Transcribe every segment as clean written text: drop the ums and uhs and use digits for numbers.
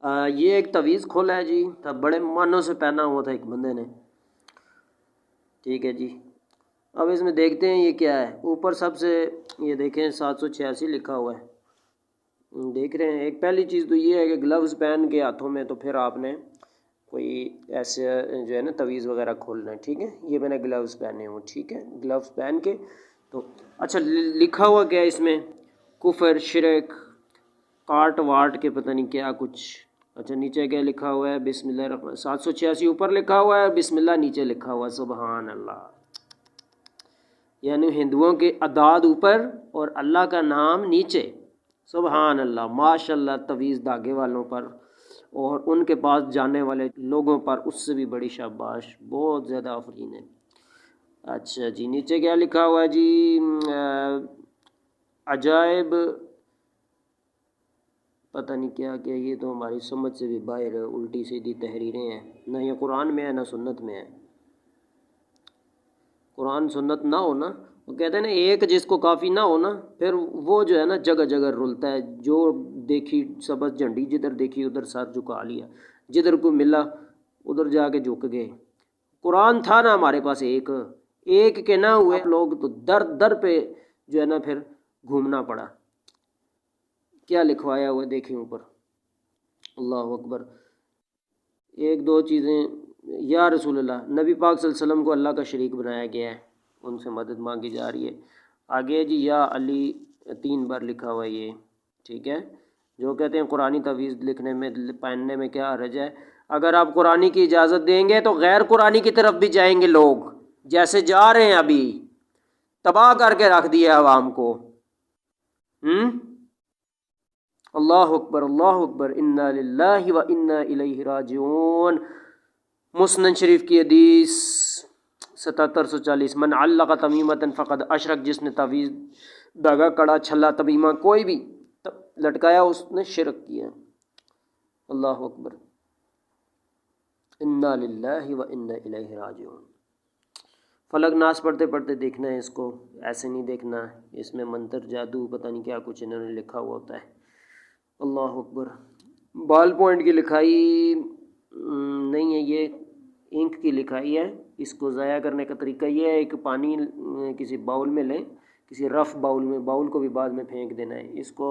یہ ایک تعویذ کھولا ہے جی، تب بڑے مانوں سے پہنا ہوا تھا ایک بندے نے، ٹھیک ہے جی۔ اب اس میں دیکھتے ہیں یہ کیا ہے۔ اوپر سب سے یہ دیکھیں 786 لکھا ہوا ہے، دیکھ رہے ہیں۔ ایک پہلی چیز تو یہ ہے کہ گلوز پہن کے ہاتھوں میں، تو پھر آپ نے کوئی ایسے جو ہے نا تعویذ وغیرہ کھولنا ہے، ٹھیک ہے۔ یہ میں نے گلوز پہنے ہوں، ٹھیک ہے، گلوز پہن کے تو اچھا لکھا ہوا کیا ہے اس میں؟ کفر، شرک، کاٹ واٹ کے پتہ نہیں کیا کچھ۔ اچھا نیچے کیا لکھا ہوا ہے؟ بسم اللہ الرحمن 786 اوپر لکھا ہوا ہے، بسم اللہ نیچے لکھا ہوا ہے۔ سبحان اللہ، یعنی ہندوؤں کے اعداد اوپر اور اللہ کا نام نیچے۔ سبحان اللہ، ماشاء اللہ، تعویذ دھاگے والوں پر اور ان کے پاس جانے والے لوگوں پر اس سے بھی بڑی شاباش، بہت زیادہ آفرین ہے۔ اچھا جی نیچے کیا لکھا ہوا ہے جی؟ عجائب پتہ نہیں کیا کیا، یہ تو ہماری سمجھ سے بھی باہر ہے، الٹی سیدھی تحریریں ہیں، نہ یہ قرآن میں ہے نہ سنت میں ہے۔ قرآن سنت نہ ہونا، وہ کہتے ہیں نا ایک جس کو کافی نہ ہونا، پھر وہ جو ہے نا جگہ جگہ رلتا ہے، جو دیکھی سبز جھنڈی، جدھر دیکھی ادھر سر جھکا لیا، جدھر کو ملا ادھر جا کے جھک گئے۔ قرآن تھا نا ہمارے پاس ایک کے نہ ہوئے لوگ تو در در پہ جو ہے نا پھر گھومنا پڑا۔ کیا لکھوایا ہوا دیکھیں اوپر، اللہ اکبر۔ ایک دو چیزیں، یا رسول اللہ، نبی پاک صلی اللہ علیہ وسلم کو اللہ کا شریک بنایا گیا ہے، ان سے مدد مانگی جا رہی ہے۔ آگے جی یا علی 3 بار لکھا ہوا ہے یہ، ٹھیک ہے۔ جو کہتے ہیں قرآنی تعویذ لکھنے میں پہننے میں کیا حرج ہے؟ اگر آپ قرآنی کی اجازت دیں گے تو غیر قرآنی کی طرف بھی جائیں گے لوگ، جیسے جا رہے ہیں ابھی، تباہ کر کے رکھ دیا عوام کو۔ اللہ اکبر، اللہ اکبر، انا للہ و انا الیہ راجعون۔ مسند شریف کی حدیث 7740، من علق تمیمۃ فقد اشرک، جس نے تعویذ، دھاگا، کڑا، چھلا، تمیمہ کوئی بھی لٹکایا اس نے شرک کیا۔ اللہ اکبر، انا للہ و انا الیہ راجعون۔ فلک ناس پڑھتے پڑھتے دیکھنا ہے اس کو، ایسے نہیں دیکھنا، اس میں منتر جادو پتہ نہیں کیا کچھ انہوں نے لکھا ہوا ہوتا ہے۔ اللہ اکبر۔ بال پوائنٹ کی لکھائی نہیں ہے، یہ انک کی لکھائی ہے۔ اس کو ضائع کرنے کا طریقہ یہ ہے، ایک پانی کسی باؤل میں لیں، کسی رف باؤل میں، باؤل کو بھی بعد میں پھینک دینا ہے اس کو،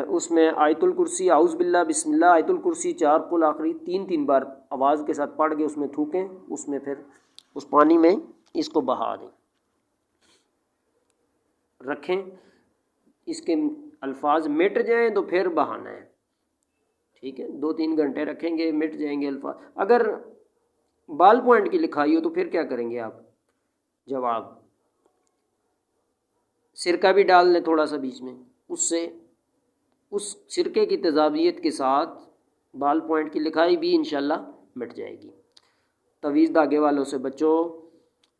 اس میں آیت الکرسی، اعوذ باللہ، بسم اللہ، آیت الکرسی 4 قل آخری 3 بار آواز کے ساتھ پڑھ کے اس میں تھوکیں، اس میں پھر اس پانی میں اس کو بہا دیں، رکھیں، اس کے الفاظ مٹ جائیں تو پھر بہانا ہے، ٹھیک ہے۔ 2-3 گھنٹے رکھیں گے، مٹ جائیں گے الفاظ۔ اگر بال پوائنٹ کی لکھائی ہو تو پھر کیا کریں گے آپ؟ جواب، سرکہ بھی ڈال لیں تھوڑا سا بیچ میں، اس سے اس سرکے کی تیزابیت کے ساتھ بال پوائنٹ کی لکھائی بھی انشاءاللہ مٹ جائے گی۔ تعویذ دھاگے والوں سے بچو۔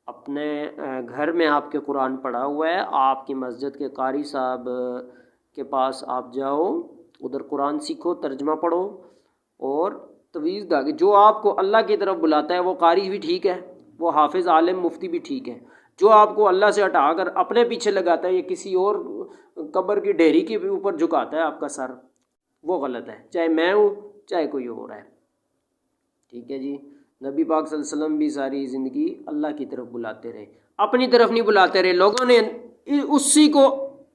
اپنے گھر میں آپ کے قرآن پڑھا ہوا ہے، آپ کی مسجد کے قاری صاحب کے پاس آپ جاؤ، ادھر قرآن سیکھو، ترجمہ پڑھو، اور تعویذ دھاگے جو آپ کو اللہ کی طرف بلاتا ہے، وہ قاری بھی ٹھیک ہے، وہ حافظ، عالم، مفتی بھی ٹھیک ہے۔ جو آپ کو اللہ سے ہٹا کر اپنے پیچھے لگاتا ہے یا کسی اور قبر کی ڈھیری کے اوپر جھکاتا ہے آپ کا سر، وہ غلط ہے، چاہے میں ہوں چاہے کوئی اور ہے، ٹھیک ہے جی۔ نبی پاک صلی اللہ علیہ وسلم بھی ساری زندگی اللہ کی طرف بلاتے رہے، اپنی طرف نہیں بلاتے رہے۔ لوگوں نے اسی کو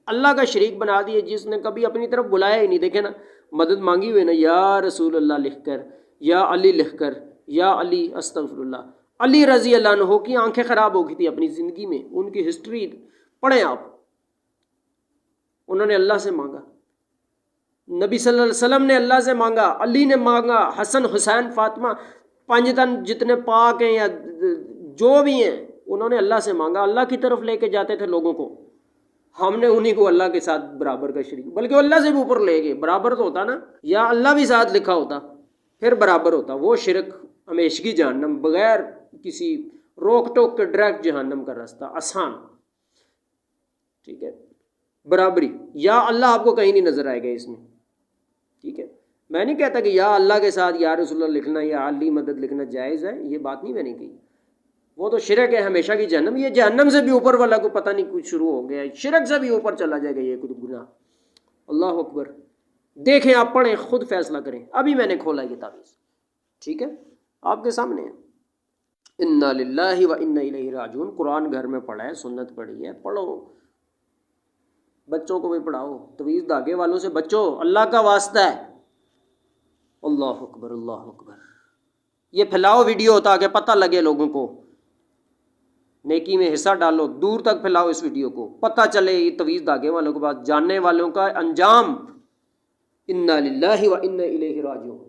اللہ کا شریک بنا دیا، جس نے کبھی اپنی طرف بلایا ہی نہیں۔ دیکھیں نا، مدد مانگی ہوئے نا، یا رسول اللہ لکھ کر، یا علی لکھ کر، یا علی استغفر اللہ۔ علی رضی اللہ عنہ کی آنکھیں خراب ہو گئی تھی اپنی زندگی میں، ان کی ہسٹری پڑھیں آپ، انہوں نے اللہ سے مانگا، نبی صلی اللہ علیہ وسلم نے اللہ سے مانگا، علی نے مانگا، حسن، حسین، فاطمہ، 5 تن جتنے پاک ہیں یا جو بھی ہیں، انہوں نے اللہ سے مانگا، اللہ کی طرف لے کے جاتے تھے لوگوں کو۔ ہم نے انہی کو اللہ کے ساتھ برابر کا شریک، بلکہ اللہ سے بھی اوپر لے گئے۔ برابر تو ہوتا نا، یا اللہ بھی ساتھ لکھا ہوتا پھر برابر ہوتا۔ وہ شرک، ہمیشگی جہنم، بغیر کسی روک ٹوک کے ڈائریکٹ جہنم کا راستہ، آسان، ٹھیک ہے، برابری۔ یا اللہ آپ کو کہیں نہیں نظر آئے گا اس میں، ٹھیک ہے۔ میں نہیں کہتا کہ یا اللہ کے ساتھ یا رسول اللہ لکھنا یا علی مدد لکھنا جائز ہے، یہ بات نہیں میں نے کہی، وہ تو شرک ہے، ہمیشہ کی جہنم۔ یہ جہنم سے بھی اوپر والا کو پتہ نہیں کچھ شروع ہو گیا ہے، شرک سے بھی اوپر چلا جائے گا یہ کچھ گناہ۔ اللہ اکبر۔ دیکھیں آپ پڑھیں خود فیصلہ کریں. ابھی میں نے کھولا یہ تعویذ, ٹھیک ہے آپ کے سامنے ہے. انا للہ و انا الیہ راجعون. قرآن گھر میں پڑھا ہے, سنت پڑھی ہے, پڑھو, بچوں کو بھی پڑھاؤ. تعویذ دھاگے والوں سے بچو, اللہ کا واسطہ ہے. اللہ اکبر اللہ اکبر. یہ پھیلاؤ ویڈیو تاکہ پتہ لگے لوگوں کو, نیکی میں حصہ ڈالو, دور تک پھیلاؤ اس ویڈیو کو, پتہ چلے یہ تعویذ دھاگے والوں کے پاس جاننے والوں کا انجام. انا للہ و انا الیہ راجعون.